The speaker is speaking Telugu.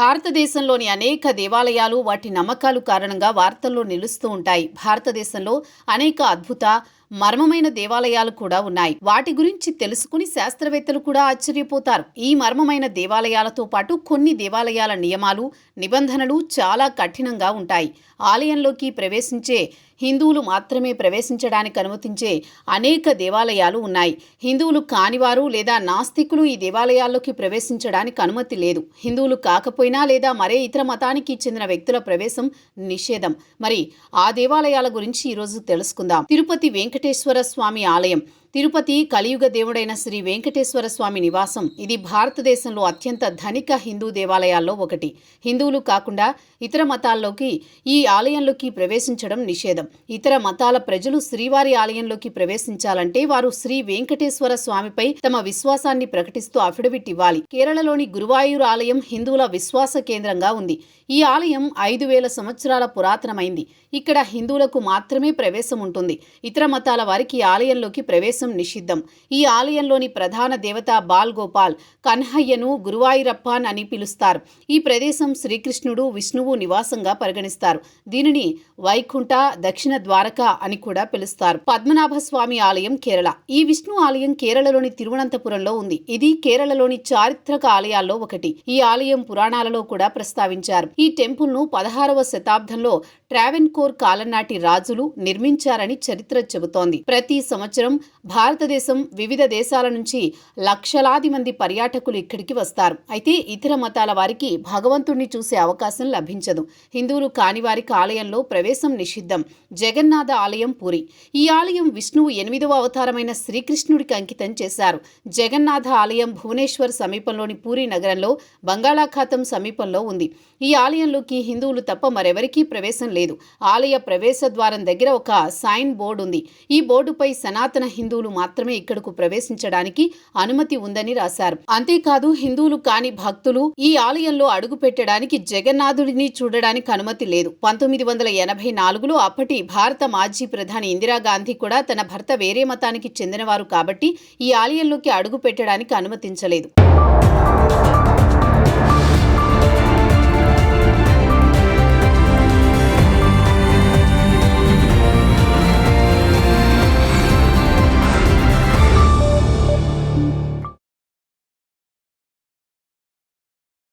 భారతదేశంలోని అనేక దేవాలయాలు వాటి నమ్మకాలు కారణంగా వార్తల్లో నిలుస్తూ ఉంటాయి. భారతదేశంలో అనేక అద్భుత మర్మమైన దేవాలయాలు కూడా ఉన్నాయి. వాటి గురించి తెలుసుకుని శాస్త్రవేత్తలు కూడా ఆశ్చర్యపోతారు. ఈ మర్మమైన దేవాలయాలతో పాటు కొన్ని దేవాలయాల నియమాలు, నిబంధనలు చాలా కఠినంగా ఉంటాయి. ఆలయంలోకి ప్రవేశించే హిందువులు మాత్రమే ప్రవేశించడానికి అనుమతించే అనేక దేవాలయాలు ఉన్నాయి. హిందువులు కానివారు లేదా నాస్తికులు ఈ దేవాలయాల్లోకి ప్రవేశించడానికి అనుమతి లేదు. హిందువులు కాకపోయినా లేదా మరే ఇతర మతానికి చెందిన వ్యక్తుల ప్రవేశం నిషేధం. మరి ఆ దేవాలయాల గురించి ఈరోజు తెలుసుకుందాం. తిరుపతి వెంకటేశ్వర స్వామి ఆలయం. తిరుపతి కలియుగ దేవుడైన శ్రీ వెంకటేశ్వర స్వామి నివాసం. ఇది భారతదేశంలో అత్యంత ధనిక హిందూ దేవాలయాల్లో ఒకటి. హిందువులు కాకుండా ఇతర మతాల్లోకి ఈ ఆలయంలోకి ప్రవేశించడం నిషేధం. ఇతర మతాల ప్రజలు శ్రీవారి ఆలయంలోకి ప్రవేశించాలంటే వారు శ్రీ వెంకటేశ్వర స్వామిపై తమ విశ్వాసాన్ని ప్రకటిస్తూ అఫిడవిట్ ఇవ్వాలి. కేరళలోని గురువాయూర్ ఆలయం హిందువుల విశ్వాస కేంద్రంగా ఉంది. ఈ ఆలయం 5000 సంవత్సరాల పురాతనమైంది. ఇక్కడ హిందువులకు మాత్రమే ప్రవేశం ఉంటుంది. ఇతర మతాల వారికి ఈ ఆలయంలోకి ప్రవేశం నిషిద్ధం. ఈ ఆలయంలోని ప్రధాన దేవత బాల్ గోపాల్, కన్హయ్యను గురువాయూరప్పన్ అని పిలుస్తారు. ఈ ప్రదేశం శ్రీకృష్ణుడు, విష్ణువు నివాసంగా పరిగణిస్తారు. దీనిని వైకుంఠ, దక్షిణ ద్వారక అని కూడా పిలుస్తారు. పద్మనాభ స్వామి ఆలయం కేరళ. ఈ విష్ణు ఆలయం కేరళలోని తిరువనంతపురంలో ఉంది. ఇది కేరళలోని చారిత్రక ఆలయాల్లో ఒకటి. ఈ ఆలయం పురాణాలలో కూడా ప్రస్తావించారు. ఈ టెంపుల్ ను 16వ శతాబ్దంలో ట్రావెన్కోర్ కాలం నాటి రాజులు నిర్మించారని చరిత్ర చెబుతోంది. ప్రతి సంవత్సరం భారతదేశం వివిధ దేశాల నుంచి లక్షలాది మంది పర్యాటకులు ఇక్కడికి వస్తారు. అయితే ఇతర మతాల వారికి భగవంతుణ్ణి చూసే అవకాశం లభించదు. హిందువులు కాని వారికి ఆలయంలో ప్రవేశం నిషిద్ధం. జగన్నాథ ఆలయం పూరి. ఈ ఆలయం విష్ణువు 8వ అవతారమైన శ్రీకృష్ణుడికి అంకితం చేశారు. జగన్నాథ ఆలయం భువనేశ్వర్ సమీపంలోని పూరి నగరంలో బంగాళాఖాతం సమీపంలో ఉంది. ఈ ఆలయంలోకి హిందువులు తప్ప మరెవరికీ ప్రవేశం లేదు. ఆలయ ప్రవేశ ద్వారం దగ్గర ఒక సైన్ బోర్డు ఉంది. ఈ బోర్డుపై సనాతన హిందువులు మాత్రమే ఇక్కడకు ప్రవేశించడానికి అనుమతి ఉందని రాశారు. అంతేకాదు హిందువులు కాని భక్తులు ఈ ఆలయంలో అడుగు పెట్టడానికి, జగన్నాథుడిని చూడడానికి అనుమతి లేదు. 1984లో అప్పటి భారత మాజీ ప్రధాని ఇందిరాగాంధీ కూడా తన భర్త వేరే మతానికి చెందినవారు కాబట్టి ఈ ఆలయంలోకి అడుగు పెట్టడానికి అనుమతించలేదు.